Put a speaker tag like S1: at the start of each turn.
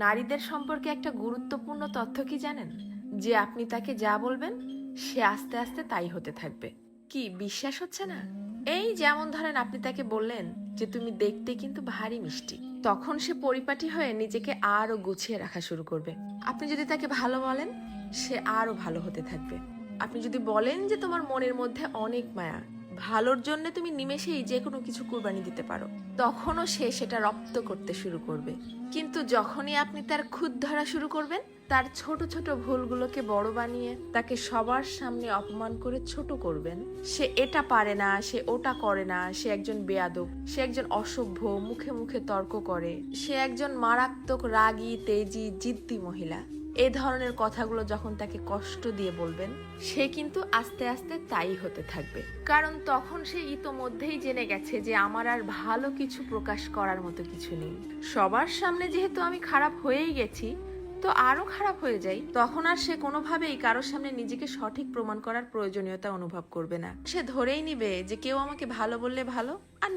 S1: নারীদের সম্পর্কে একটা গুরুত্বপূর্ণ তথ্য কি জানেন? যে আপনি তাকে যা বলবেন সে আস্তে আস্তে তাই হতে থাকবে। কি বিশ্বাস হচ্ছে না? এই যেমন ধরেন আপনি তাকে বললেন যে তুমি দেখতে কিন্তু ভারী মিষ্টি, তখন সে পরিপাটি হয়ে নিজেকে আরো গুছিয়ে রাখা শুরু করবে। আপনি যদি তাকে ভালো বলেন সে আরো ভালো হতে থাকবে। আপনি যদি বলেন যে তোমার মনের মধ্যে অনেক মায়া, ভালোর জন্য তুমি নিমেষেই যে কোনো কিছু কুরবানি দিতে পারো, তখনও সে সেটা রপ্ত করতে শুরু করবে। কিন্তু যখনই আপনি তার খুঁত ধরা শুরু করবেন, তার ছোট ছোট ভুলগুলোকে বড় বানিয়ে তাকে সবার সামনে অপমান করে ছোট করবেন, সে এটা পারে না, সে ওটা করে না, সে একজন বেয়াদব, সে একজন অসভ্য, মুখে মুখে তর্ক করে, সে একজন মারাত্মক রাগী তেজি জিদ্দি মহিলা, এ ধরনের কথাগুলো যখন তাকে কষ্ট দিয়ে বলবেন, সে কিন্তু আস্তে আস্তে তাই হতে থাকবে। কারণ তখন সে ইতোমধ্যেই জেনে গেছে যে আমার আর ভালো কিছু প্রকাশ করার মতো কিছু নেই। সবার সামনে যেহেতু আমি খারাপ হয়েই গেছি, তো আরো খারাপ হয়ে যাই, তখন আর সে কোনোভাবেই কারোর সামনে নিজেকে সঠিক প্রমাণ করার প্রয়োজনীয়তা অনুভব করবে না। সে ধরেই নিবে যে কেউ আমাকে ভালো বললে ভালো, আর